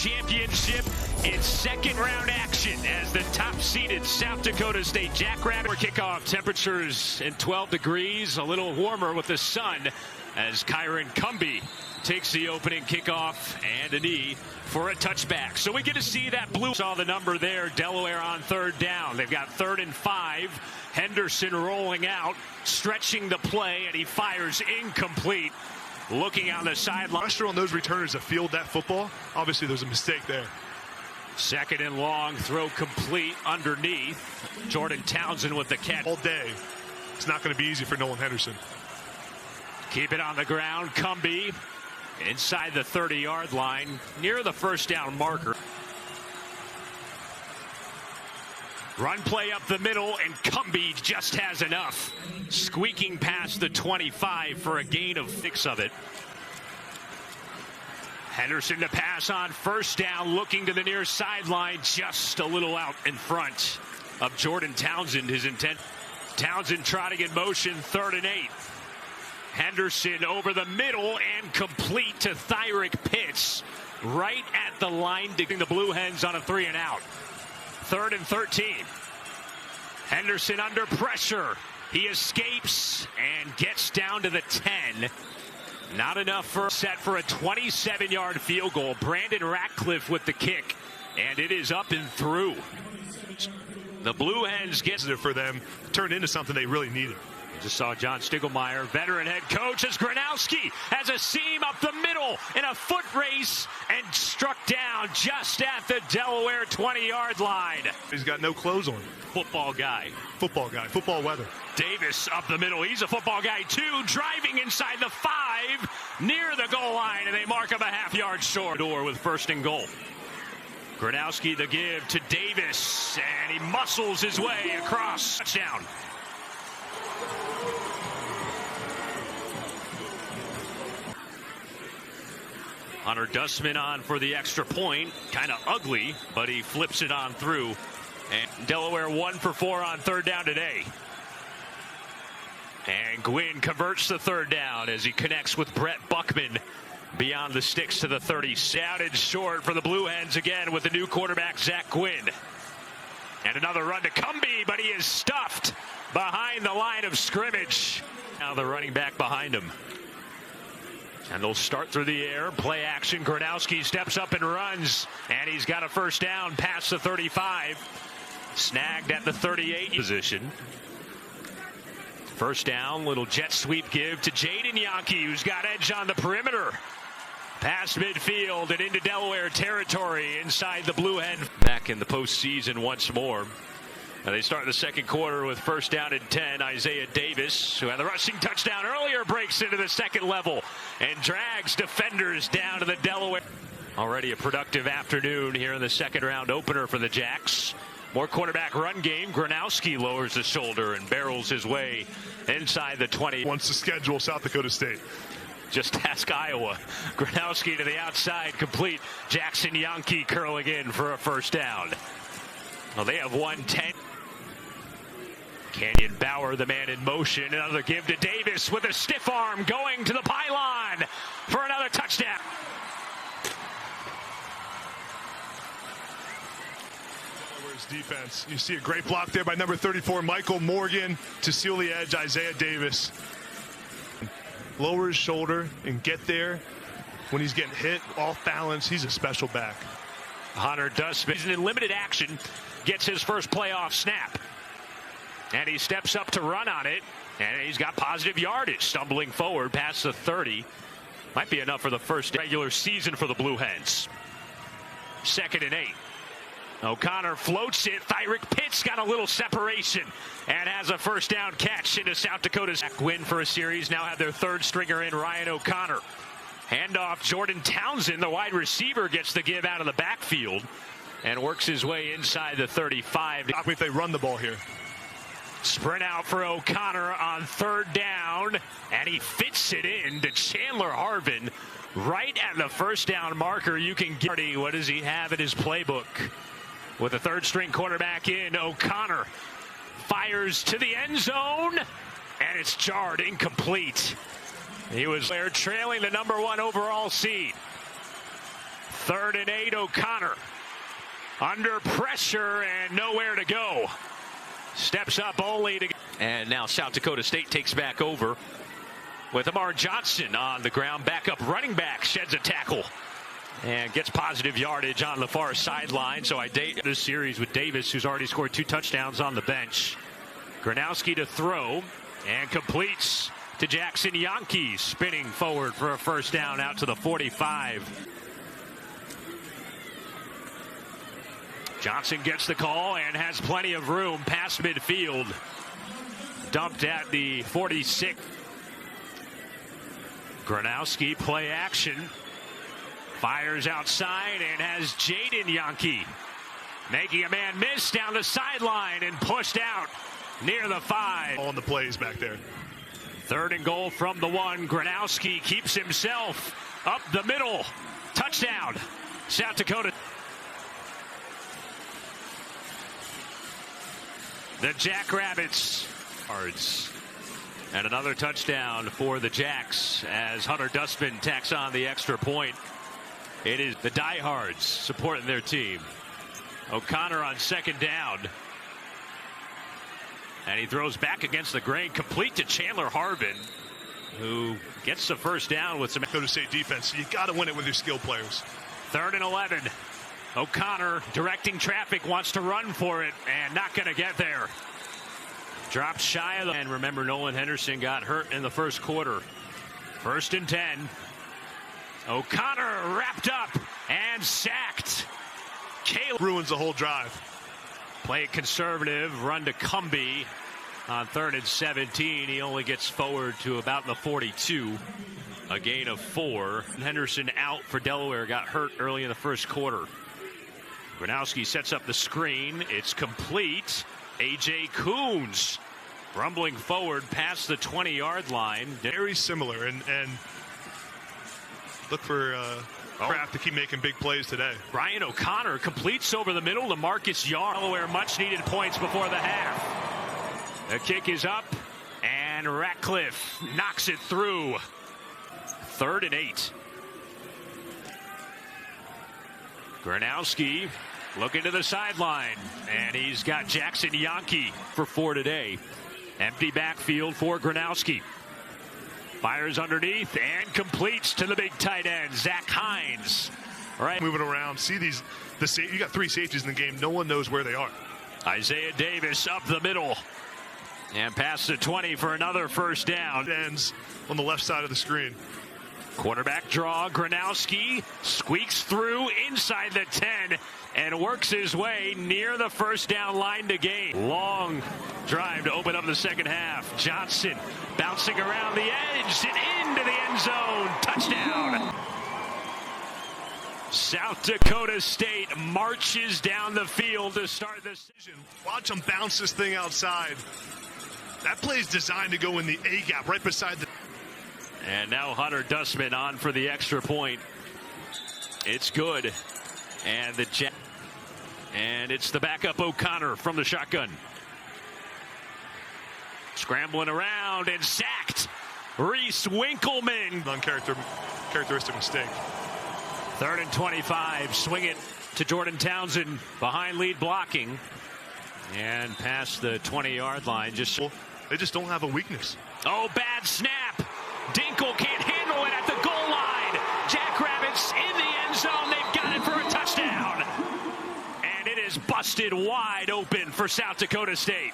championship in second round action as the top-seeded South Dakota State Jackrabbit kickoff. Temperatures in 12 degrees, a little warmer with the sun as Kyron Cumby takes the opening kickoff and a knee for a touchback. So we get to see that blue. Saw the number there. Delaware on third down. They've got 3rd and 5. Henderson rolling out, stretching the play, and he fires incomplete. Looking on the sideline. Pressure on those returners to field that football. Obviously, there's a mistake there. 2nd and long, throw complete underneath. Jordan Townsend with the catch. All day. It's not going to be easy for Nolan Henderson. Keep it on the ground. Cumby inside the 30-yard line, near the first down marker. Run play up the middle, and Cumby just has enough. Squeaking past the 25 for a gain of 6 of it. Henderson to pass on first down, looking to the near sideline, just a little out in front of Jordan Townsend. His intent. Townsend trotting in motion, 3rd and 8. Henderson over the middle and complete to Thyrick Pitts, right at the line, digging the Blue Hens on a 3 and out. 3rd and 13. Henderson under pressure. He escapes and gets down to the 10. Not enough for set for a 27-yard field goal. Brandon Ratcliffe with the kick, and it is up and through. The Blue Hens gets it for them, turned into something they really needed. Just saw John Stiglmeyer, veteran head coach, as Gronowski has a seam up the middle in a foot race and struck down just at the Delaware 20-yard line. He's got no clothes on. Football guy. Football guy. Football weather. Davis up the middle. He's a football guy too, driving inside the 5 near the goal line, and they mark him a half-yard short. Door with 1st and goal. Gronowski the give to Davis, and he muscles his way across. Touchdown. Hunter Dustman on for the extra point. Kind of ugly, but he flips it on through. And Delaware 1 for 4 on 3rd down today. And Gwynn converts the 3rd down as he connects with Brett Buckman beyond the sticks to the 30. Sounded short for the Blue Hens again with the new quarterback, Zach Gwynn. And another run to Cumby, but he is stuffed behind the line of scrimmage. Now the running back behind him. And they'll start through the air. Play action. Gronowski steps up and runs. And he's got a 1st down past the 35. Snagged at the 38 position. 1st down. Little jet sweep give to Jaden Yankee, who's got edge on the perimeter. Past midfield and into Delaware territory inside the Blue Hen. Back in the postseason once more. They start the 2nd quarter with 1st down and 10. Isaiah Davis, who had the rushing touchdown earlier, breaks into the 2nd level and drags defenders down to the Delaware. Already a productive afternoon here in the 2nd round opener for the Jacks. More quarterback run game. Gronowski lowers the shoulder and barrels his way inside the 20. Wants to schedule South Dakota State. Just ask Iowa. Gronowski to the outside, complete. Jackson Yankee curling in for a 1st down. Well, they have 110. Canyon Bauer, the man in motion. Another give to Davis with a stiff arm going to the pylon for another touchdown. Delaware's defense. You see a great block there by number 34, Michael Morgan, to seal the edge, Isaiah Davis. Lower his shoulder and get there when he's getting hit, off balance. He's a special back. Hunter Dustman, he's in limited action, gets his first playoff snap. And he steps up to run on it, and he's got positive yardage, stumbling forward past the 30. Might be enough for the first regular season for the Blue Hens. 2nd and 8. O'Connor floats it. Thyrick Pitts got a little separation and has a 1st down catch into South Dakota's win for a series. Now have their 3rd stringer in, Ryan O'Connor. Handoff, Jordan Townsend, the wide receiver, gets the give out of the backfield and works his way inside the 35. If they run the ball here. Sprint out for O'Connor on 3rd down, and he fits it in to Chandler Harvin right at the 1st down marker. You can get, what does he have in his playbook? With the 3rd string quarterback in, O'Connor fires to the end zone, and it's jarred, incomplete. He was there trailing the number 1 overall seed. 3rd and 8, O'Connor. Under pressure and nowhere to go. Steps up only to... And now South Dakota State takes back over with Amar Johnson on the ground. Backup running back sheds a tackle and gets positive yardage on the far sideline. So I date this series with Davis, who's already scored 2 touchdowns on the bench. Gronowski to throw and completes to Jackson Yankee, spinning forward for a first down out to the 45. Johnson gets the call and has plenty of room past midfield. Dumped at the 46. Gronowski play action. Fires outside and has Jaden Yankee making a man miss down the sideline and pushed out near the 5. On the plays back there. 3rd and goal from the 1. Gronowski keeps himself up the middle. Touchdown, South Dakota. The Jackrabbits. And another touchdown for the Jacks as Hunter Dustman tacks on the extra point. It is the diehards supporting their team. O'Connor on 2nd down. And he throws back against the grain, complete to Chandler Harbin, who gets the first down with some... Dakota State defense. You got to win it with your skill players. 3rd and 11. O'Connor directing traffic, wants to run for it, and not going to get there. Dropped shy of the... And remember, Nolan Henderson got hurt in the first quarter. 1st and 10. O'Connor wrapped up and sacked. Caleb ruins the whole drive. Play it conservative, run to Cumbie on 3rd and 17. He only gets forward to about the 42. A gain of 4. Henderson out for Delaware, got hurt early in the first quarter. Gronowski sets up the screen. It's complete. A.J. Coons rumbling forward past the 20-yard line. Very similar, and look for Kraft to keep making big plays today. Ryan O'Connor completes over the middle to Marcus Yarn. Delaware much needed points before the half. The kick is up, and Ratcliffe knocks it through. 3rd and 8. Gronowski looking to the sideline, and he's got Jackson Yankee for 4 today. Empty backfield for Gronowski. Fires underneath and completes to the big tight end, Zach Hines. Right, moving around. See these. You got 3 safeties in the game. No one knows where they are. Isaiah Davis up the middle and past the 20 for another first down. Ends on the left side of the screen. Quarterback draw. Gronowski squeaks through inside the 10 and works his way near the first down line to gain. Long drive to open up the second half. Johnson bouncing around the edge and into the end zone. Touchdown. South Dakota State marches down the field to start this. Watch them bounce this thing outside. That play is designed to go in the A gap right beside the... And now Hunter Dustman on for the extra point. It's good. And it's the backup O'Connor from the shotgun. Scrambling around and sacked. Reese Winkleman. Uncharacteristic mistake. 3rd and 25. Swing it to Jordan Townsend behind lead blocking. And past the 20-yard line. They just don't have a weakness. Oh, bad snap. Dinkle can't handle it at the goal line. Jackrabbits in the end zone. They've got it for a touchdown. And it is busted wide open for South Dakota State.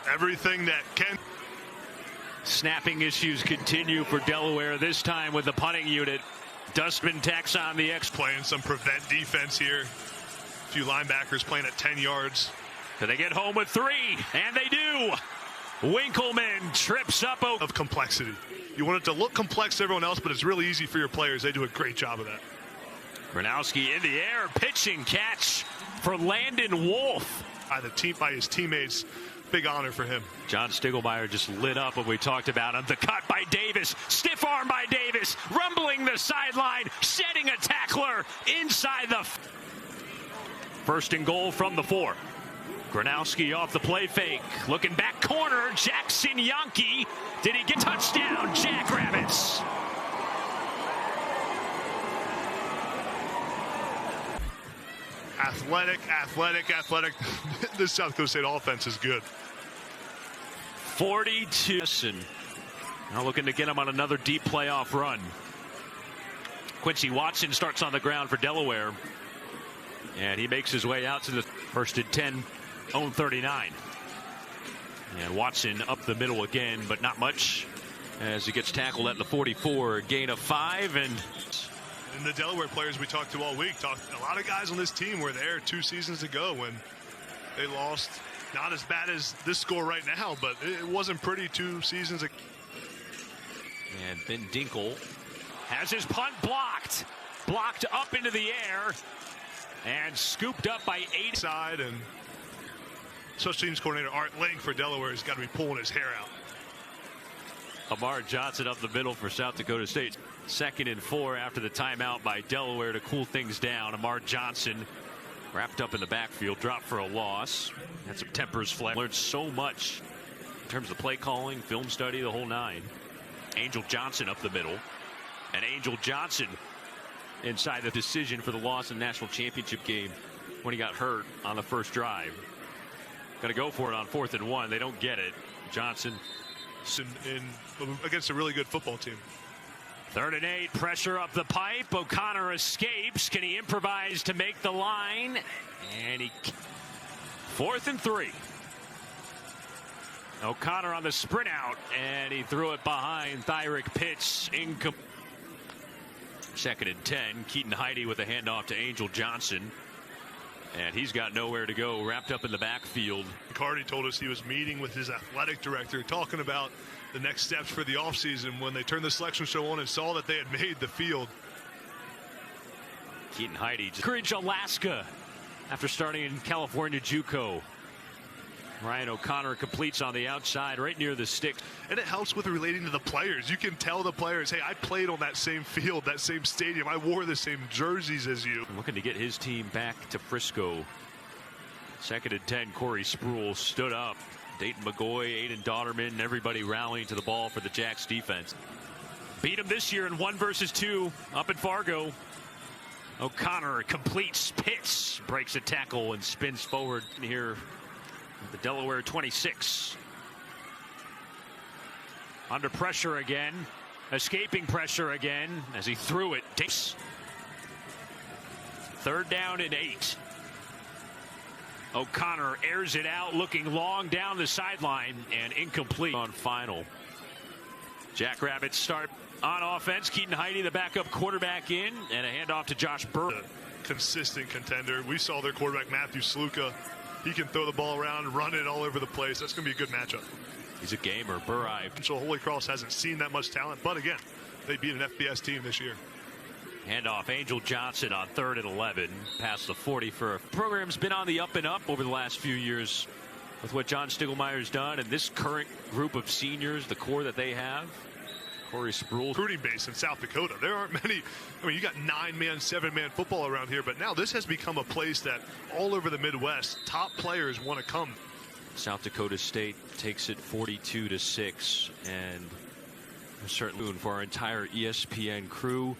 Everything that can. Snapping issues continue for Delaware, this time with the punting unit. Dustman tacks on the X. Playing some prevent defense here. A few linebackers playing at 10 yards. Do they get home with 3? And they do. Winkleman trips up. Of complexity. You want it to look complex to everyone else, but it's really easy for your players. They do a great job of that. Gronowski in the air, pitching catch for Landon Wolf. By his teammates. Big honor for him. John Stiglmeyer just lit up when we talked about him. The cut by Davis. Stiff arm by Davis. Rumbling the sideline. Setting a tackler inside the... 1st and goal from the 4. Gronowski off the play fake. Looking back corner. Jackson Yankee. Did he get touchdown? Jackrabbits. Athletic. This South Dakota State offense is good. 42. Now looking to get him on another deep playoff run. Quincy Watson starts on the ground for Delaware. And he makes his way out to the first and 10, own 39. And Watson up the middle again, but not much as he gets tackled at the 44. A gain of 5. And the Delaware players we talked to all week, a lot of guys on this team were there 2 seasons ago when they lost. Not as bad as this score right now, but it wasn't pretty 2 seasons ago. And Ben Dinkle has his punt blocked. Blocked up into the air and scooped up by 8. Side, and special teams coordinator Art Link for Delaware has got to be pulling his hair out. Amar Johnson up the middle for South Dakota State. 2nd and 4 after the timeout by Delaware to cool things down. Amar Johnson wrapped up in the backfield, dropped for a loss. Had some tempers flare. Learned so much in terms of play calling, film study, the whole 9. Angel Johnson up the middle. And Angel Johnson inside the decision for the loss in the national championship game when he got hurt on the first drive. Got to go for it on 4th and 1. They don't get it. Johnson against a really good football team. 3rd and 8, pressure up the pipe. O'Connor escapes. Can he improvise to make the line? And he 4th and 3. O'Connor on the sprint out, and he threw it behind. Thyrick Pitts incomplete. 2nd and 10. Keaton Heide with a handoff to Angel Johnson. And he's got nowhere to go, wrapped up in the backfield. Cardi told us he was meeting with his athletic director, talking about the next steps for the offseason when they turned the selection show on and saw that they had made the field. Keaton Heide, Anchorage, Alaska, after starting in California JUCO. Ryan O'Connor completes on the outside right near the stick. And it helps with relating to the players. You can tell the players, hey, I played on that same field, that same stadium. I wore the same jerseys as you. Looking to get his team back to Frisco. 2nd and 10, Corey Spruill stood up. Dayton McGoy, Aiden Dodderman, everybody rallying to the ball for the Jacks defense. Beat him this year in 1 versus 2 up in Fargo. O'Connor completes. Pitts breaks a tackle and spins forward here. The Delaware 26. Under pressure again. Escaping pressure again as he threw it. 3rd down and 8. O'Connor airs it out, looking long down the sideline and incomplete on final. Jackrabbits start on offense. Keaton Heide, the backup quarterback, in, and a handoff to Josh Burr. Consistent contender. We saw their quarterback Matthew Sluka. He can throw the ball around, run it all over the place. That's going to be a good matchup. He's a gamer. Burr. So Holy Cross hasn't seen that much talent, but again, they beat an FBS team this year. Handoff, Angel Johnson on 3rd and 11, past the 40 for a program's been on the up and up over the last few years with what John Stiglmeier's done, and this current group of seniors, the core that they have. Corey Spruill. Recruiting base in South Dakota. There aren't many. I mean, you got 9-man, 7-man football around here, but now this has become a place that all over the Midwest, top players want to come. South Dakota State takes it 42-6, and certainly for our entire ESPN crew.